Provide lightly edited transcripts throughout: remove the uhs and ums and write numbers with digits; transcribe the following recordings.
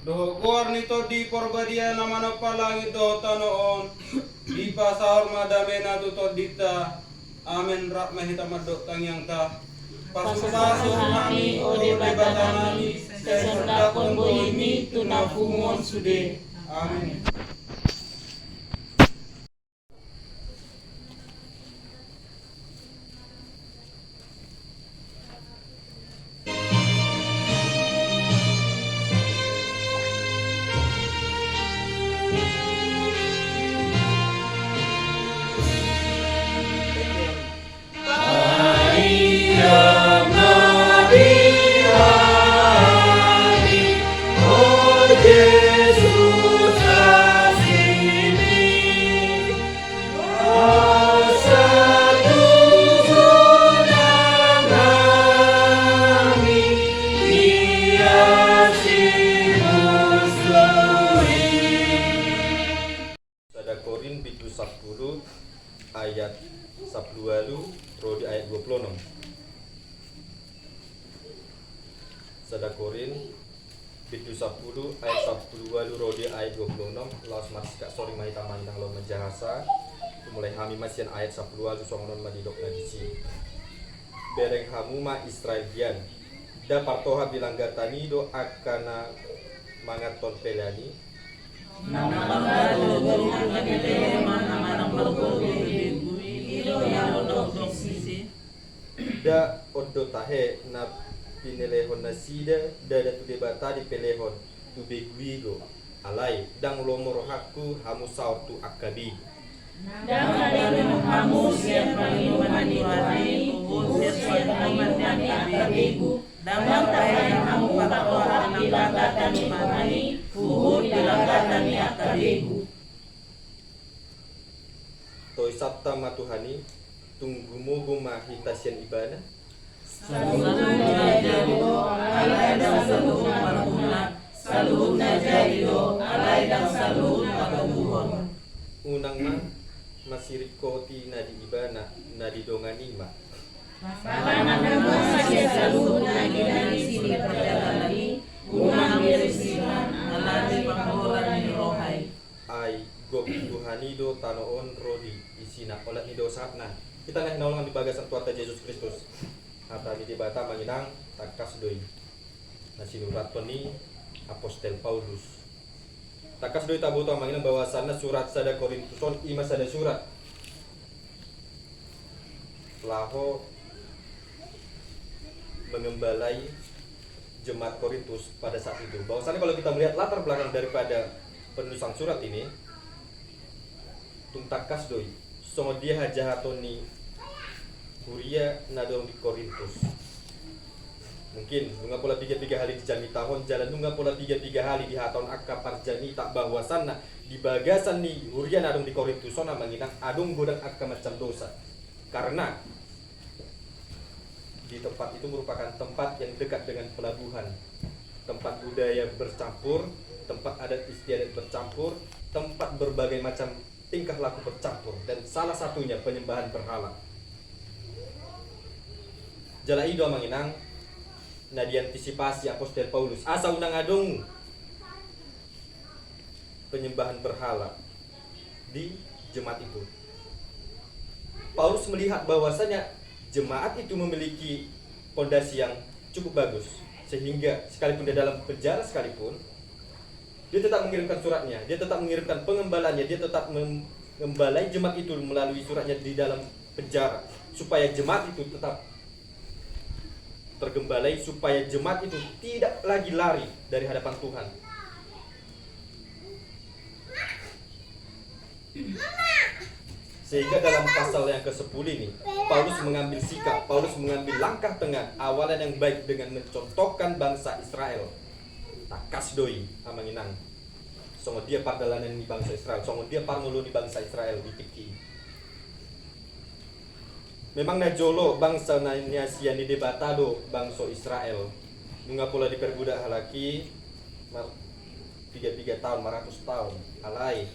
Doh kuar nito di porbadia namana palangit do tanoon di pasahor madamena tuto dita amen rak mahita madok tangyang ta pasu-pasu kami o debatanani serta konbolimi tunapumon sude amin. Korin pitu 10 ayat 10 rodi ayat 26. Korin pitu 10 ayat 10 rodi ayat 26 laos maskak sori mahita mandang lo menjahasa mulai hami masian ayat 10 songonon madidok nadisi bereng hamu ma Israelian da partoha bilang gatani do akana mangaton pelani da odo tahe na pinelehon na sida da tu debata di pelehon tu beguigo alai dang lomoro hakku hamu sautu akabi dang ada hamu siap panginoman diwani siap panginoman akabigu damang tayo hamu patakoran bilangatan ni mamani Uhud bilangatan ni akabigu Toi sabta matuhani tunggumu guma hitasian ibana Saluhun jadido alay dang saluhun marhumna Saluhun jadido alay dang saluhun pagabuhon unang ma masirikoti na di ibana na di donganima Pangan masih saluhun lagi dari sini perjalanan unang dirisiman alay panggoran ni rohai ai gop Tuhani do tanoon rodi isina olat ni dosatna kita nek nolongan di bagasan tuata Yesus Kristus kata di debata manginang takas doi nasinurat ni Apostel Paulus takas doi tabuto manginang bahwasanna surat sada Korintuson ima sada surat laho mengembalai jemaat Korintus pada saat itu. Bahwasannya kalau kita melihat latar belakang daripada penulisan surat ini, tuntakas doi, songo dia hajahatoni Huria nadong di Korintus. Mungkin nunga pola 3 hari dijami tahun jalan nunga pola 3 hari di haton akapar jani tak bahwasanna di bagasan ni Huria nadong di Korintus sona manginang adung godang akka macam dosa. Karena di tempat itu merupakan tempat yang dekat dengan pelabuhan, tempat budaya bercampur, tempat adat istiadat bercampur, tempat berbagai macam tingkah laku bercampur, dan salah satunya penyembahan berhala. Jala ido manginang na diantisipasi Apostel Paulus asa unang adong penyembahan berhala di jemaat itu. Paulus melihat bahwasanya jemaat itu memiliki fondasi yang cukup bagus sehingga sekalipun dia dalam penjara sekalipun dia tetap mengirimkan suratnya, dia tetap mengirimkan pengembalanya, dia tetap mengembalai jemaat itu melalui suratnya di dalam penjara supaya jemaat itu tetap tergembalai, supaya jemaat itu tidak lagi lari dari hadapan Tuhan. Sehingga dalam pasal yang ke-10 ini Paulus mengambil sikap, Paulus mengambil langkah tengah awalan yang baik dengan mencontohkan bangsa Israel. Takas doi amanginang. Songo dia pardalanan di bangsa Israel, songo dia parmulu di bangsa Israel di Tiki. Memang najolo bangsa nasian di debatado bangsa Israel. Nunga pula diperbudak halaki 3 tahun, 100 tahun. Alai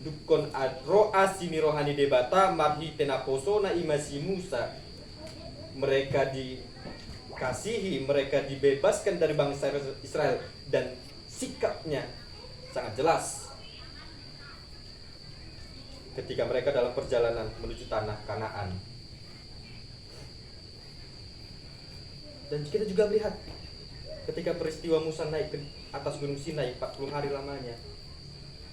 dukon adro asini rohani debata marhi tenaposo na imasi Musa. Mereka dikasihi, mereka dibebaskan dari bangsa Israel dan sikapnya sangat jelas ketika mereka dalam perjalanan menuju tanah Kanaan. Dan kita juga melihat ketika peristiwa Musa naik ke atas gunung Sinai 40 hari lamanya.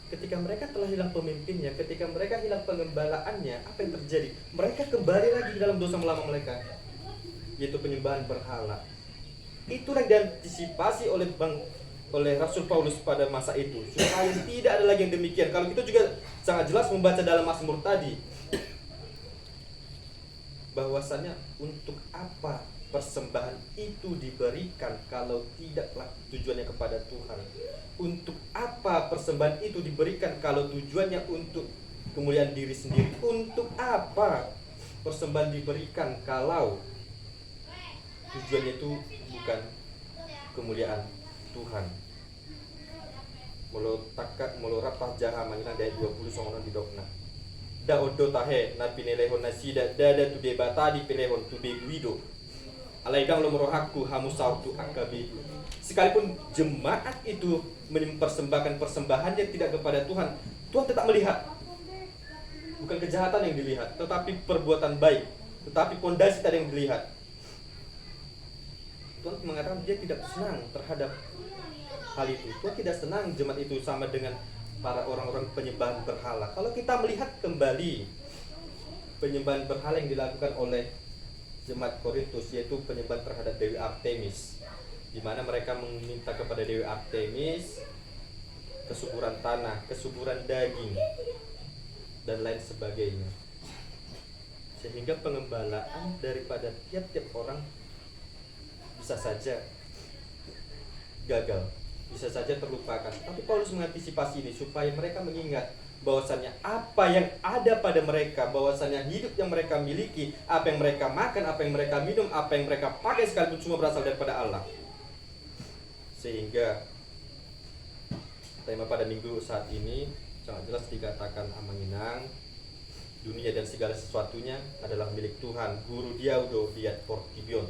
Ketika mereka telah hilang pemimpinnya, ketika mereka hilang pengembalaannya, apa yang terjadi? Mereka kembali lagi di dalam dosa lama mereka, yaitu penyembahan berhala. Itulah yang diantisipasi oleh Rasul Paulus pada masa itu, supaya tidak ada lagi yang demikian. Kalau kita juga sangat jelas membaca dalam Mazmur tadi, bahwasannya untuk apa persembahan itu diberikan kalau tidaklah tujuannya kepada Tuhan? Untuk apa persembahan itu diberikan kalau tujuannya untuk kemuliaan diri sendiri? Untuk apa persembahan diberikan kalau tujuannya itu bukan kemuliaan Tuhan? Molo rapah jahaman ayat 20 songono di dokna. Da odo tahe na pinelehon na sida dada tu debata di pelehon tu beguido. Alaidang lo merohaku hamusautu akabiku. Sekalipun jemaat itu mempersembahkan persembahannya tidak kepada Tuhan, Tuhan tetap melihat. Bukan kejahatan yang dilihat, tetapi perbuatan baik. Tetapi pondasi tadi yang dilihat. Tuhan mengatakan dia tidak senang terhadap hal itu. Tuhan tidak senang jemaat itu sama dengan para orang-orang penyembahan berhala. Kalau kita melihat kembali penyembahan berhala yang dilakukan oleh jemaat Korintus, yaitu penyembahan terhadap Dewi Artemis, di mana mereka meminta kepada Dewi Artemis kesuburan tanah, kesuburan daging, dan lain sebagainya. Sehingga pengembalaan daripada tiap-tiap orang bisa saja gagal, bisa saja terlupakan. Tapi Paulus mengantisipasi ini supaya mereka mengingat bahwasannya apa yang ada pada mereka, bahwasannya hidup yang mereka miliki, apa yang mereka makan, apa yang mereka minum, apa yang mereka pakai sekalipun semua berasal daripada Allah. Sehingga tema pada minggu saat ini sangat jelas dikatakan Amanginang, dunia dan segala sesuatunya adalah milik Tuhan. Guru Diaudo Diat Portibion.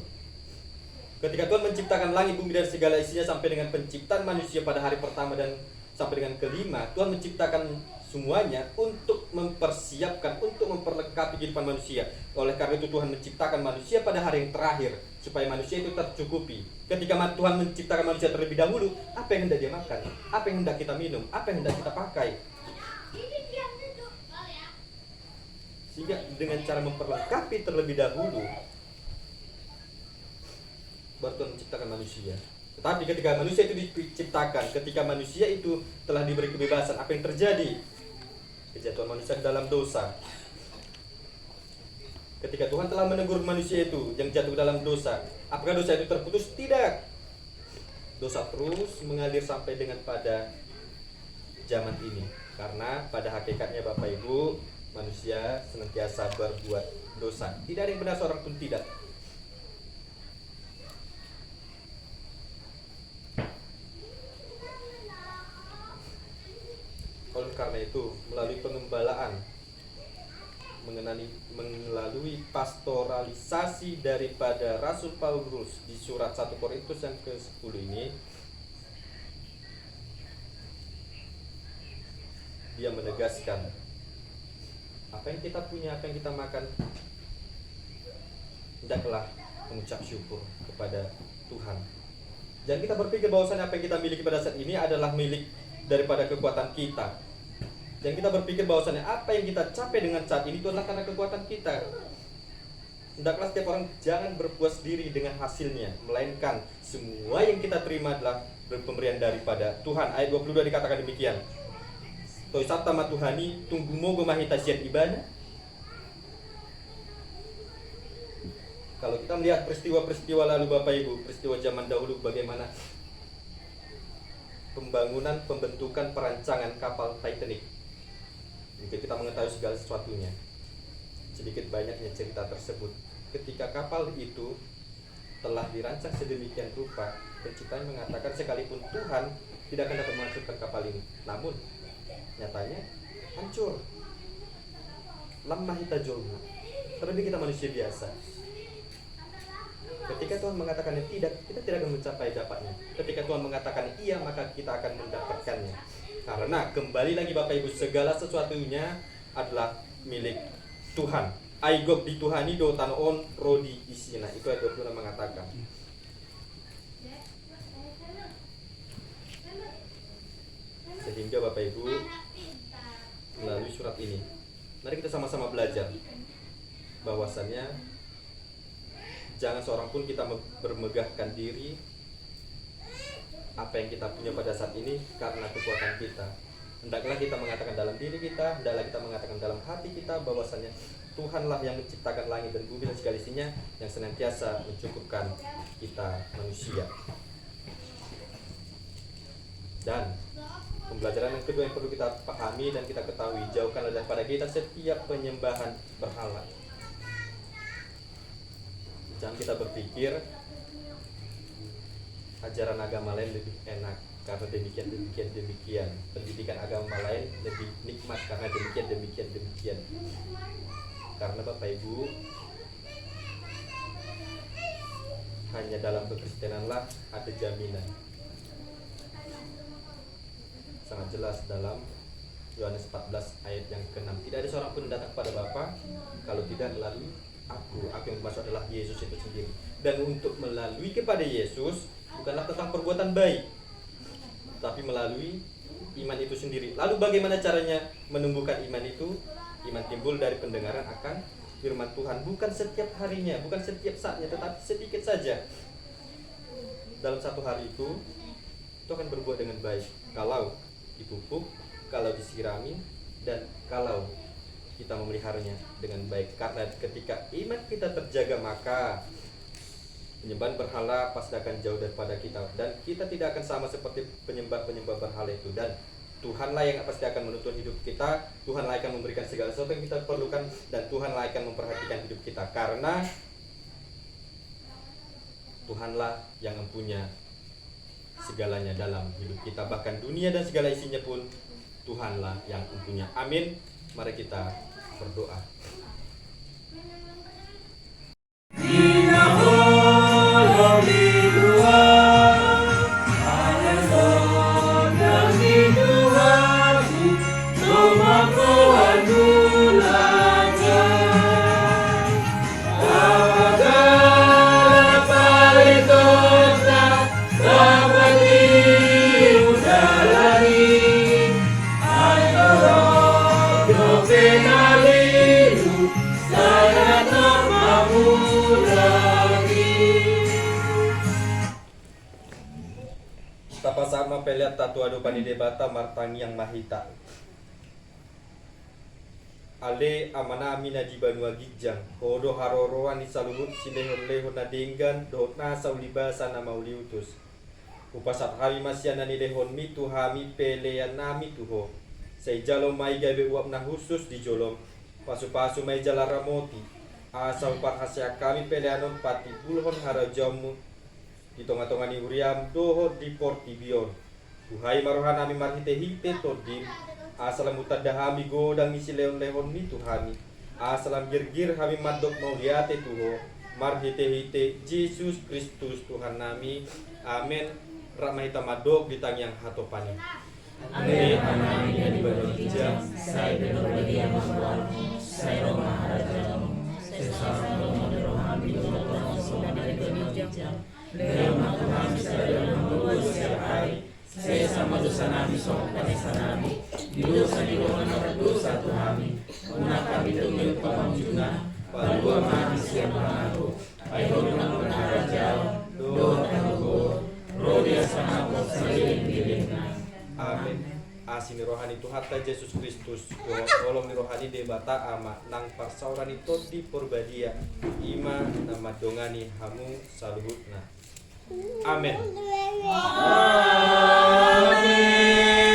Ketika Tuhan menciptakan langit, bumi dan segala isinya sampai dengan penciptaan manusia pada hari pertama dan sampai dengan kelima, Tuhan menciptakan semuanya untuk mempersiapkan, untuk memperlengkapi kehidupan manusia. Oleh karena itu Tuhan menciptakan manusia pada hari yang terakhir supaya manusia itu tercukupi. Ketika Tuhan menciptakan manusia terlebih dahulu, apa yang hendak dia makan, apa yang hendak kita minum, apa yang hendak kita pakai. Sehingga dengan cara memperlengkapi terlebih dahulu, baru Tuhan menciptakan manusia. Tetapi ketika manusia itu diciptakan, ketika manusia itu telah diberi kebebasan, apa yang terjadi? Kejatuhan manusia dalam dosa. Ketika Tuhan telah menegur manusia itu yang jatuh dalam dosa, apakah dosa itu terputus? Tidak. Dosa terus mengalir sampai dengan pada zaman ini. Karena pada hakikatnya Bapak Ibu, manusia senantiasa berbuat dosa. Tidak ada yang benar, seorang pun tidak. Oleh karena itu, melalui pengembalaan, melalui pastoralisasi daripada Rasul Paulus di surat 1 Korintus yang ke-10 ini, dia menegaskan apa yang kita punya, apa yang kita makan, hendaklah mengucap syukur kepada Tuhan. Jangan kita berpikir bahwasannya apa yang kita miliki pada saat ini adalah milik daripada kekuatan kita. Dan kita berpikir bahwasannya apa yang kita capai dengan saat ini itu adalah karena kekuatan kita. Hendaklah setiap orang jangan berpuas diri dengan hasilnya, melainkan semua yang kita terima adalah pemberian daripada Tuhan. Ayat 22 dikatakan demikian. Toisata matuhani tunggu mogo mahitasian ibadah. Kalau kita melihat peristiwa-peristiwa lalu Bapak Ibu, peristiwa zaman dahulu, bagaimana pembangunan, pembentukan, perancangan kapal Titanic. Jika kita mengetahui segala sesuatunya, sedikit banyaknya cerita tersebut. Ketika kapal itu telah dirancang sedemikian rupa, penciptanya mengatakan sekalipun Tuhan tidak akan dapat menghancurkan kapal ini, namun nyatanya hancur. Lamah kita jolma. Terlebih kita manusia biasa. Ketika Tuhan mengatakan tidak, kita tidak akan mencapai dapatnya. Ketika Tuhan mengatakan iya, maka kita akan mendapatkannya. Karena kembali lagi Bapak Ibu, segala sesuatunya adalah milik Tuhan. Aigok dituhani do tanoon rodi isina. Itu ayat 26 mengatakan. Sehingga Bapak Ibu, melalui surat ini, mari kita sama-sama belajar bahwasannya jangan seorang pun kita bermegahkan diri apa yang kita punya pada saat ini karena kekuatan kita. Hendaklah kita mengatakan dalam diri kita, hendaklah kita mengatakan dalam hati kita bahwasannya Tuhanlah yang menciptakan langit dan bumi dan segala isinya, yang senantiasa mencukupkan kita manusia. Dan pembelajaran yang kedua yang perlu kita pahami dan kita ketahui, jauhkanlah daripada kita setiap penyembahan berhala. Jangan kita berpikir ajaran agama lain lebih enak karena demikian. Pendidikan agama lain lebih nikmat karena demikian. Karena Bapak Ibu, hanya dalam kekristenanlah ada jaminan. Sangat jelas dalam Yohanes 14 ayat yang ke-6. Tidak ada seorang pun datang kepada Bapa kalau tidak melalui aku yang dimaksud adalah Yesus itu sendiri. Dan untuk melalui kepada Yesus bukanlah tentang perbuatan baik, tapi melalui iman itu sendiri. Lalu bagaimana caranya menumbuhkan iman itu? Iman timbul dari pendengaran akan firman Tuhan, bukan setiap harinya, bukan setiap saatnya, tetapi sedikit saja. Dalam satu hari itu akan berbuat dengan baik kalau dipupuk, kalau disirami, dan kalau kita memeliharanya dengan baik. Karena ketika iman kita terjaga, maka penyembahan berhala pasti akan jauh daripada kita, dan kita tidak akan sama seperti penyembah berhala itu. Dan Tuhanlah yang pasti akan menuntun hidup kita, Tuhanlah yang akan memberikan segala sesuatu yang kita perlukan, dan Tuhanlah yang akan memperhatikan hidup kita. Karena Tuhanlah yang mempunyai segalanya dalam hidup kita. Bahkan dunia dan segala isinya pun Tuhanlah yang mempunyai. Amin. Mari kita berdoa. Sama peliat tatuado panidebata martangi yang mahita ale amana amina jibanua gijang kodo haroroan isalulut silehon-lehon nadenggan dotna saulibasa na mauliutus upasat hari masyana nilehon mitu hami pelean nami tuho say jalo may gabe uap na khusus di jolom pasu-pasu may jalaramoti asal parhasya kami peleanon pati bulhon harajamu di tonga-tonga ni Uriam doho di Portibion. Tuhai marohan ami marhite-hite todim. Asalam utadahami godang isi leon-leon ni tuhami. Asalam gir-gir hami madok mauliate tuho. Marhite-hite Yesus Kristus Tuhan nami. Amin. Rakmahita madok di tangyang hatopani. Amin. Amin. Jadi berhijab. Saya berbagi amalan. Saya romah harajamu. Saya salam rohani doa sudah berhijab. Lewat Tuhan saya membawa setiap hari. Saya sama dosa nami sopan nami. Di dosa dosa Tuhami. Una kami demi pamjuna. Palua mati siap mengaku. Ayo dengan menara jauh. Doa kalugo. Rodia sama saya pilihna. Amin. Asini rohani Tuhan Yesus Kristus. Tolong rohani debata ama nang parsauran itu di porbadia. Ima nama dongani hamu saluhutna. Amin. Amin.